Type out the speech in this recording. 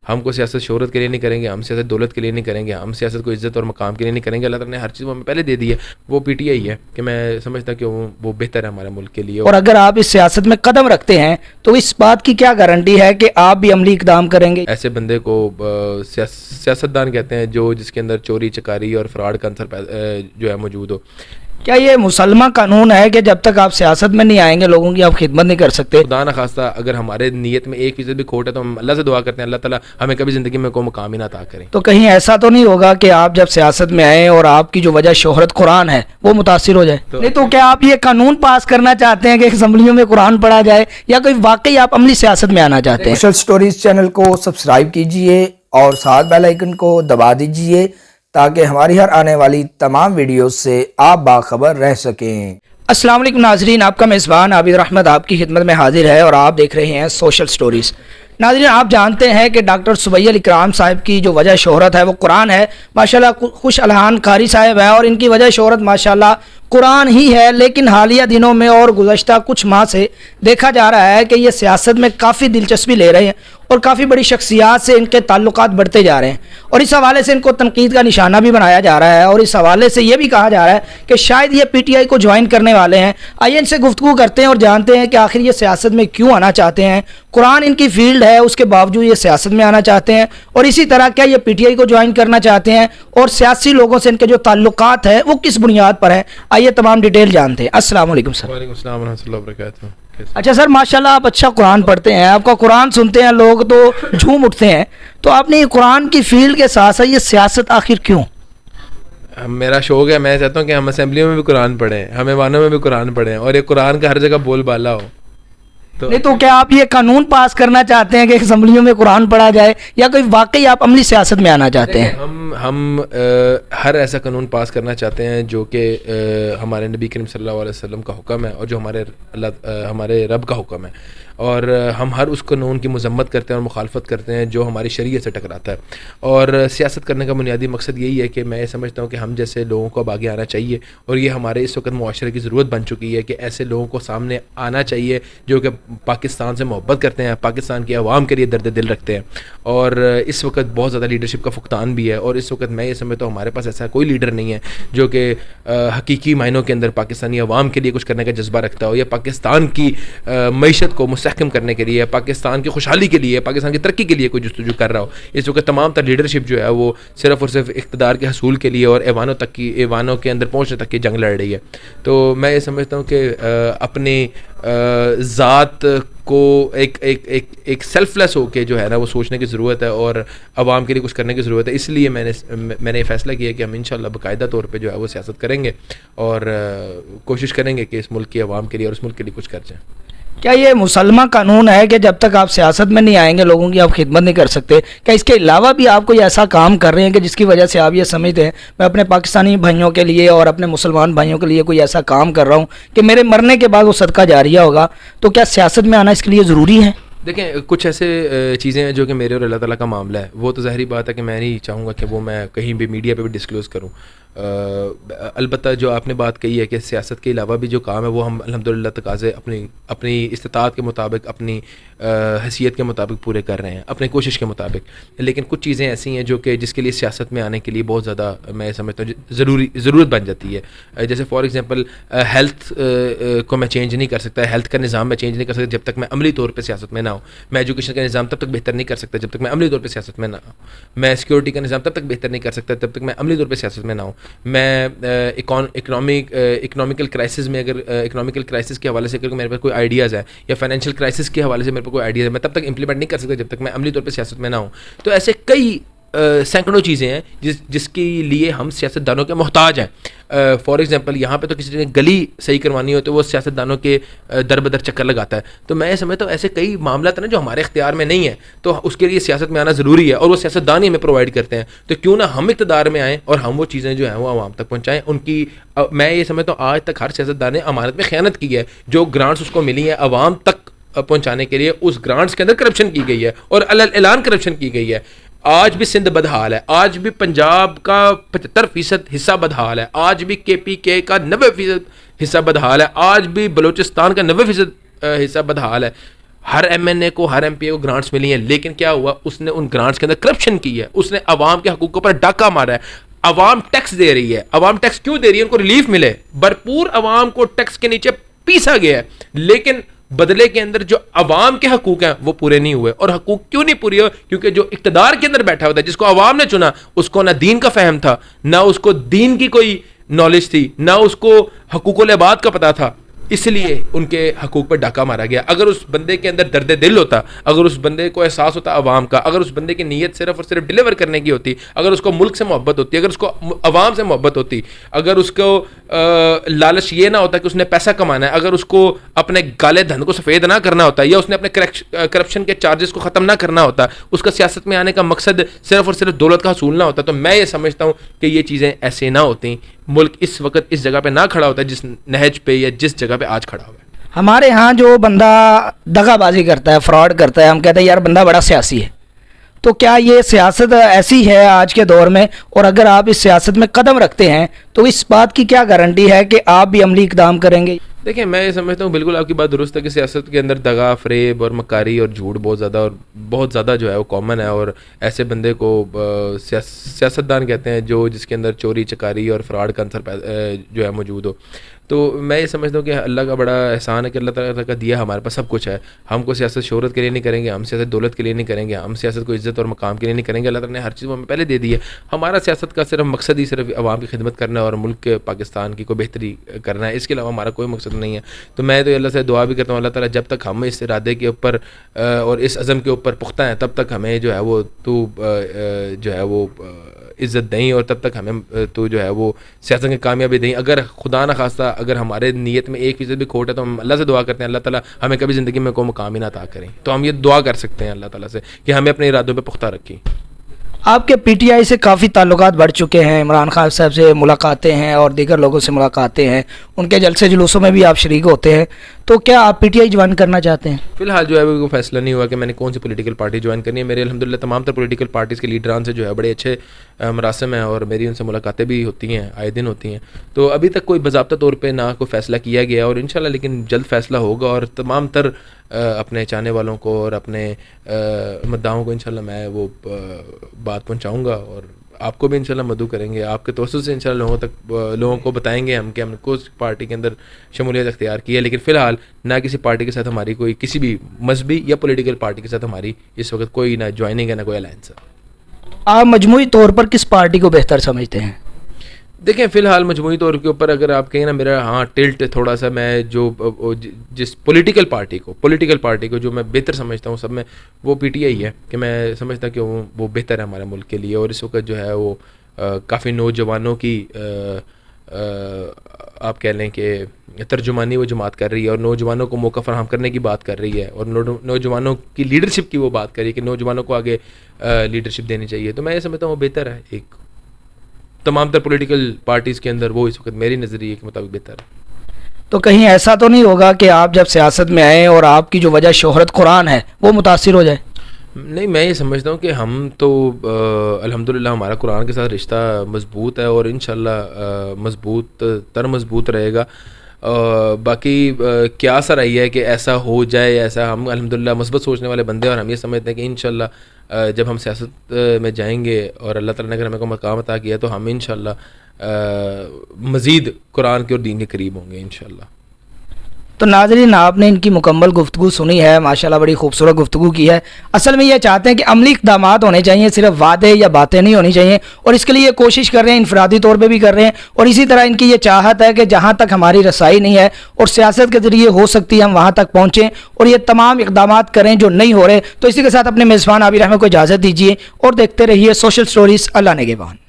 ہم کو سیاست شہرت کے لیے نہیں کریں گے, ہم سیاست دولت کے لیے نہیں کریں گے, ہم سیاست کو عزت اور مقام کے لیے نہیں کریں گے. اللہ تعالیٰ نے ہر چیز وہ ہمیں پہلے دے دی ہے. وہ پی ٹی آئی ہے کہ میں سمجھتا کہ وہ بہتر ہے ہمارے ملک کے لیے. اور اگر آپ اس سیاست میں قدم رکھتے ہیں تو اس بات کی کیا گارنٹی ہے کہ آپ بھی عملی اقدام کریں گے؟ ایسے بندے کو سیاستدان کہتے ہیں جو جس کے اندر چوری چکاری اور فراڈ کا عنصر جو ہے موجود ہو. کیا یہ مسلمہ قانون ہے کہ جب تک آپ سیاست میں نہیں آئیں گے لوگوں کی آپ خدمت نہیں کر سکتے؟ خدا نخواستہ اگر ہمارے نیت میں 1% بھی کھوٹ ہے تو ہم اللہ سے دعا کرتے ہیں اللہ تعالیٰ ہمیں کبھی زندگی میں کوئی مقام ہی نہ عطا کریں. تو کہیں ایسا تو نہیں ہوگا کہ آپ جب سیاست میں آئیں اور آپ کی جو وجہ شہرت قرآن ہے وہ متاثر ہو جائے؟ نہیں تو کیا آپ یہ قانون پاس کرنا چاہتے ہیں کہ اسمبلیوں میں قرآن پڑھا جائے, یا کوئی واقعی آپ عملی سیاست میں آنا چاہتے ہیں؟ سوشل سٹوریز چینل کو سبسکرائب کیجئے اور ساتھ بیل آئیکن کو دبا دیجئے تاکہ ہماری ہر آنے والی تمام ویڈیوز سے آپ باخبر رہ سکیں. السلام علیکم ناظرین, آپ کا میزبان عابد احمد آپ کی خدمت میں حاضر ہے اور آپ دیکھ رہے ہیں سوشل سٹوریز. ناظرین, آپ جانتے ہیں کہ ڈاکٹر سبیل اکرام صاحب کی جو وجہ شہرت ہے وہ قرآن ہے. ماشاءاللہ خوش الحان قاری صاحب ہیں اور ان کی وجہ شہرت ماشاءاللہ قرآن ہی ہے. لیکن حالیہ دنوں میں اور گزشتہ کچھ ماہ سے دیکھا جا رہا ہے کہ یہ سیاست میں کافی دلچسپی لے رہے ہیں اور کافی بڑی شخصیات سے ان کے تعلقات بڑھتے جا رہے ہیں, اور اس حوالے سے ان کو تنقید کا نشانہ بھی بنایا جا رہا ہے, اور اس حوالے سے یہ بھی کہا جا رہا ہے کہ شاید یہ پی ٹی آئی کو جوائن کرنے والے ہیں. آئیے ان سے گفتگو کرتے ہیں اور جانتے ہیں کہ آخر یہ سیاست میں کیوں آنا چاہتے ہیں. قرآن ان کی فیلڈ ہے, اس کے باوجود یہ سیاست میں آنا چاہتے ہیں, اور اسی طرح کیا یہ پی ٹی آئی کو جوائن کرنا چاہتے ہیں, اور سیاسی لوگوں سے ان کے جو تعلقات ہیں وہ کس بنیاد پر ہیں. آئیے تمام ڈیٹیل جانتے ہیں. السلام علیکم سر. وعلیکم السلام ورحمۃ اللہ وبرکاتہ. اچھا سر, ماشاءاللہ آپ اچھا قرآن پڑھتے ہیں, آپ کا قرآن سنتے ہیں لوگ تو جھوم اٹھتے ہیں, تو آپ نے یہ قرآن کی فیلڈ کے ساتھ ساتھ یہ سیاست آخر کیوں؟ میرا شوق ہے, میں چاہتا ہوں کہ ہم اسمبلیوں میں بھی قرآن پڑھیں, ہم ایوانوں میں بھی قرآن پڑھیں, اور یہ قرآن کا ہر جگہ بول بالا ہو. نہیں تو کیا آپ یہ قانون پاس کرنا چاہتے ہیں کہ اسمبلیوں میں قرآن پڑھا جائے, یا کوئی واقعی آپ عملی سیاست میں آنا چاہتے ہیں؟ ہم ہر ایسا قانون پاس کرنا چاہتے ہیں جو کہ ہمارے نبی کریم صلی اللہ علیہ وسلم کا حکم ہے اور جو ہمارے رب کا حکم ہے, اور ہم ہر اس قانون کی مذمت کرتے ہیں اور مخالفت کرتے ہیں جو ہماری شریعت سے ٹکراتا ہے. اور سیاست کرنے کا بنیادی مقصد یہی ہے کہ میں سمجھتا ہوں کہ ہم جیسے لوگوں کو اب آگے آنا چاہیے, اور یہ ہمارے اس وقت معاشرے کی ضرورت بن چکی ہے کہ ایسے لوگوں کو سامنے آنا چاہیے جو کہ پاکستان سے محبت کرتے ہیں, پاکستان کی عوام کے لیے درد دل رکھتے ہیں. اور اس وقت بہت زیادہ لیڈرشپ کا فقدان بھی ہے, اور اس وقت میں یہ سمجھتا ہوں ہمارے پاس ایسا کوئی لیڈر نہیں ہے جو کہ حقیقی معنوں کے اندر پاکستانی عوام کے لیے کچھ کرنے کا جذبہ رکھتا ہو, یا پاکستان کی معیشت کو مستحکم کرنے کے لیے, پاکستان کی خوشحالی کے لیے, پاکستان کی ترقی کے لیے کوئی جستجو کر رہا ہو. اس وقت تمام تر لیڈرشپ جو ہے وہ صرف اور صرف اقتدار کے حصول کے لیے اور ایوانوں کے اندر پہنچنے تک کی جنگ لڑ رہی ہے. تو میں یہ سمجھتا ہوں کہ اپنی ذات کو ایک سیلف لیس ہو کے جو ہے نا وہ سوچنے کی ضرورت ہے, اور عوام کے لیے کچھ کرنے کی ضرورت ہے. اس لیے میں نے یہ فیصلہ کیا کہ ہم انشاءاللہ باقاعدہ طور پہ جو ہے وہ سیاست کریں گے اور کوشش کریں گے کہ اس ملک کی عوام کے لیے اور اس ملک کے لیے کچھ کر جائیں. کیا یہ مسلمہ قانون ہے کہ جب تک آپ سیاست میں نہیں آئیں گے لوگوں کی آپ خدمت نہیں کر سکتے؟ کیا اس کے علاوہ بھی آپ کوئی ایسا کام کر رہے ہیں کہ جس کی وجہ سے آپ یہ سمجھتے ہیں میں اپنے پاکستانی بھائیوں کے لیے اور اپنے مسلمان بھائیوں کے لیے کوئی ایسا کام کر رہا ہوں کہ میرے مرنے کے بعد وہ صدقہ جاریہ ہوگا؟ تو کیا سیاست میں آنا اس کے لیے ضروری ہے؟ دیکھیں, کچھ ایسے چیزیں ہیں جو کہ میرے اور اللہ تعالیٰ کا معاملہ ہے, وہ تو ظاہری بات ہے کہ میں نہیں چاہوں گا کہ وہ میں کہیں بھی میڈیا پہ بھی ڈسکلوز کروں. البتہ جو آپ نے بات کہی ہے کہ سیاست کے علاوہ بھی جو کام ہے وہ ہم الحمدللہ تقاضے اپنی استطاعت کے مطابق, اپنی حیثیت کے مطابق پورے کر رہے ہیں, اپنی کوشش کے مطابق. لیکن کچھ چیزیں ایسی ہیں جو کہ جس کے لیے سیاست میں آنے کے لیے بہت زیادہ میں سمجھتا ہوں ضرورت بن جاتی ہے. جیسے فار ایگزامپل ہیلتھ کو میں چینج نہیں کر سکتا, ہیلتھ کا نظام میں چینج نہیں کر سکتا جب تک میں عملی طور پہ سیاست میں نہ ہوں. میں ایجوکیشن کا نظام تب تک بہتر نہیں کر سکتا جب تک میں عملی طور پہ سیاست میں نہ ہوں. میں سیکورٹی کا نظام تب تک بہتر نہیں کر سکتا جب تک میں عملی طور پہ سیاست میں نہ ہوں. میں اکنامیکل کرائسس میں اگر اکنامیکل کرائسس کے حوالے سے اگر میرے پاس کوئی آئیڈیاز ہے, یا فائنینشیل کرائسس کے حوالے سے میرے پاس کوئی آئیڈیاز ہے, میں تب تک امپلیمنٹ نہیں کر سکتا جب تک میں عملی طور پہ سیاست میں نہ ہوں. تو ایسے کئی سینکڑوں چیزیں ہیں جس کے لیے ہم سیاستدانوں کے محتاج ہیں. فار ایگزامپل یہاں پہ تو کسی نے گلی صحیح کروانی ہو تو وہ سیاستدانوں کے در بدر چکر لگاتا ہے. تو میں سمجھتا ہوں ایسے کئی معاملات ہیں نا جو ہمارے اختیار میں نہیں ہیں, تو اس کے لیے سیاست میں آنا ضروری ہے, اور وہ سیاستدان ہی ہمیں پرووائڈ کرتے ہیں. تو کیوں نہ ہم اقتدار میں آئیں اور ہم وہ چیزیں جو ہیں وہ عوام تک پہنچائیں. ان کی میں یہ سمجھتا ہوں آج تک ہر سیاستدان نے امانت میں خیانت کی ہے. جو گرانٹس اس کو ملی ہیں عوام تک پہنچانے کے لیے, اس گرانٹس کے اندر کرپشن کی گئی ہے, اور اعلان کرپشن کی گئی ہے. آج بھی سندھ بدحال ہے, آج بھی پنجاب کا 75% حصہ بدحال ہے, آج بھی KPK کا 90% حصہ بدحال ہے, آج بھی بلوچستان کا 90% حصہ بدحال ہے. ہر ایم این اے کو, ہر ایم پی اے کو گرانٹس ملی ہیں, لیکن کیا ہوا, اس نے ان گرانٹس کے اندر کرپشن کی ہے, اس نے عوام کے حقوق پر ڈاکہ مارا ہے. عوام ٹیکس دے رہی ہے, عوام ٹیکس کیوں دے رہی ہے, ان کو ریلیف ملے, بھرپور عوام کو ٹیکس کے نیچے پیسا گیا ہے, لیکن بدلے کے اندر جو عوام کے حقوق ہیں وہ پورے نہیں ہوئے. اور حقوق کیوں نہیں پورے ہوئے, کیونکہ جو اقتدار کے اندر بیٹھا ہوتا ہے, جس کو عوام نے چنا, اس کو نہ دین کا فہم تھا, نہ اس کو دین کی کوئی نالج تھی, نہ اس کو حقوق العباد کا پتا تھا, اس لیے ان کے حقوق پر ڈاکہ مارا گیا. اگر اس بندے کے اندر درد دل ہوتا, اگر اس بندے کو احساس ہوتا عوام کا, اگر اس بندے کی نیت صرف اور صرف ڈیلیور کرنے کی ہوتی, اگر اس کو ملک سے محبت ہوتی, اگر اس کو عوام سے محبت ہوتی, اگر اس کو لالچ یہ نہ ہوتا کہ اس نے پیسہ کمانا ہے, اگر اس کو اپنے کالے دھن کو سفید نہ کرنا ہوتا, یا اس نے اپنے کرپشن کے چارجز کو ختم نہ کرنا ہوتا, اس کا سیاست میں آنے کا مقصد صرف اور صرف دولت کا حصول نہ ہوتا, تو میں یہ سمجھتا ہوں کہ یہ چیزیں ایسے نہ ہوتی, ملک اس وقت اس جگہ پہ نہ کھڑا ہوتا جس نہج پہ یا جس جگہ پہ آج کھڑا ہوا ہے. ہمارے ہاں جو بندہ دغا بازی کرتا ہے, فراڈ کرتا ہے, ہم کہتے ہیں یار بندہ بڑا سیاسی ہے, تو کیا یہ سیاست ایسی ہے آج کے دور میں, اور اگر آپ اس سیاست میں قدم رکھتے ہیں تو اس بات کی کیا گارنٹی ہے کہ آپ بھی عملی اقدام کریں گے؟ دیکھیں, میں یہ سمجھتا ہوں بالکل آپ کی بات درست ہے کہ سیاست کے اندر دغا, فریب اور مکاری اور جھوٹ بہت زیادہ جو ہے وہ کامن ہے, اور ایسے بندے کو سیاستدان کہتے ہیں جو جس کے اندر چوری چکاری اور فراڈ کا عنصر جو ہے موجود ہو. تو میں یہ سمجھتا ہوں کہ اللہ کا بڑا احسان ہے کہ اللہ تعالیٰ کا دیا ہمارے پاس سب کچھ ہے. ہم کو سیاست شہرت کے لیے نہیں کریں گے, ہم سیاست دولت کے لیے نہیں کریں گے, ہم سیاست کو عزت اور مقام کے لیے نہیں کریں گے. اللہ تعالیٰ نے ہر چیز ہمیں پہلے دے دی ہے. ہمارا سیاست کا صرف مقصد ہی صرف عوام کی خدمت کرنا ہے اور ملک پاکستان کی کوئی بہتری کرنا ہے, اس کے علاوہ ہمارا کوئی مقصد نہیں ہے. تو میں تو اللہ سے دعا بھی کرتا ہوں, اللہ تعالیٰ جب تک ہم اس ارادے کے اوپر اور اس عزم کے اوپر پختہ ہیں, تب تک ہمیں جو ہے وہ تو جو ہے وہ عزت دیں, اور تب تک ہمیں تو جو ہے وہ سیاست کی کامیابی دیں. اگر خدا نہ خواستہ اگر ہمارے نیت میں 1% بھی کھوٹ ہے تو ہم اللہ سے دعا کرتے ہیں اللہ تعالیٰ ہمیں کبھی زندگی میں کوئی مقام ہی نہ عطا کریں. تو ہم یہ دعا کر سکتے ہیں اللہ تعالیٰ سے کہ ہمیں اپنے ارادوں پہ پختہ رکھیں. آپ کے پی ٹی آئی سے کافی تعلقات بڑھ چکے ہیں, عمران خان صاحب سے ملاقاتیں ہیں اور دیگر لوگوں سے ملاقاتیں ہیں, ان کے جلسے جلوسوں میں بھی آپ شریک ہوتے ہیں, تو کیا آپ پی ٹی آئی جوائن کرنا چاہتے ہیں؟ فی الحال جو ہے وہ فیصلہ نہیں ہوا کہ میں نے کون سی پولیٹیکل پارٹی جوائن کرنی ہے. میرے الحمدللہ تمام تر پولیٹیکل پارٹیز کے لیڈران سے جو ہے بڑے اچھے مراسم ہیں, اور میری ان سے ملاقاتیں بھی ہوتی ہیں, آئے دن ہوتی ہیں. تو ابھی تک کوئی باضابطہ طور پہ نہ کوئی فیصلہ کیا گیا, اور انشاءاللہ لیکن جلد فیصلہ ہوگا, اور تمام تر اپنے چاہنے والوں کو اور اپنے مدعاؤں کو انشاءاللہ میں وہ بات پہنچاؤں گا, اور آپ کو بھی انشاءاللہ مدعو کریں گے. آپ کے توسط سے انشاءاللہ لوگوں کو بتائیں گے ہم کہ ہم نے کس پارٹی کے اندر شمولیت اختیار کی ہے. لیکن فی الحال نہ کسی پارٹی کے ساتھ ہماری کوئی کسی بھی مذہبی یا پولیٹیکل پارٹی کے ساتھ ہماری اس وقت کوئی نہ جوائننگ ہے نہ کوئی الائنس ہے. آپ مجموعی طور پر کس پارٹی کو بہتر سمجھتے ہیں؟ دیکھیں, فی الحال مجموعی طور کے اوپر اگر آپ کہیں نا میرا ٹلٹ تھوڑا سا, میں جو جس پولیٹیکل پارٹی کو جو میں بہتر سمجھتا ہوں سب میں, وہ پی ٹی آئی ہے. کہ میں سمجھتا کہ وہ بہتر ہے ہمارے ملک کے لیے, اور اس وقت جو ہے وہ کافی نوجوانوں کی آپ کہہ لیں کہ ترجمانی وہ جماعت کر رہی ہے, اور نوجوانوں کو موقع فراہم کرنے کی بات کر رہی ہے, اور نوجوانوں کی لیڈرشپ کی وہ بات کر رہی ہے کہ نوجوانوں کو آگے لیڈرشپ دینی چاہیے. تو میں یہ سمجھتا ہوں وہ بہتر ہے, ایک تمام تر پولیٹیکل پارٹیز کے اندر وہ اس وقت میری نظریے کے مطابق بہتر ہے. تو کہیں ایسا تو نہیں ہوگا کہ آپ جب سیاست میں آئیں اور آپ کی جو وجہ شہرت قرآن ہے وہ متاثر ہو جائے؟ نہیں, میں یہ سمجھتا ہوں کہ ہم تو الحمدللہ ہمارا قرآن کے ساتھ رشتہ مضبوط ہے, اور انشاءاللہ مضبوط رہے گا. باقی کیا سر رہی ہے کہ ایسا ہو جائے, ایسا ہم الحمدللہ مثبت سوچنے والے بندے, اور ہم یہ سمجھتے ہیں کہ انشاءاللہ جب ہم سیاست میں جائیں گے اور اللہ تعالیٰ نے اگر ہمیں کو مقام عطا کیا تو ہم انشاءاللہ مزید قرآن کے اور دین کے قریب ہوں گے انشاءاللہ. تو ناظرین, آپ نے ان کی مکمل گفتگو سنی ہے, ماشاءاللہ بڑی خوبصورت گفتگو کی ہے. اصل میں یہ چاہتے ہیں کہ عملی اقدامات ہونے چاہیے, صرف وعدے یا باتیں نہیں ہونی چاہیے, اور اس کے لیے یہ کوشش کر رہے ہیں, انفرادی طور پہ بھی کر رہے ہیں, اور اسی طرح ان کی یہ چاہت ہے کہ جہاں تک ہماری رسائی نہیں ہے اور سیاست کے ذریعے ہو سکتی ہے ہم وہاں تک پہنچیں اور یہ تمام اقدامات کریں جو نہیں ہو رہے. تو اسی کے ساتھ اپنے میزبان عابر احمد کو اجازت دیجیے, اور دیکھتے رہیے سوشل سٹوریز. اللہ نگہبان.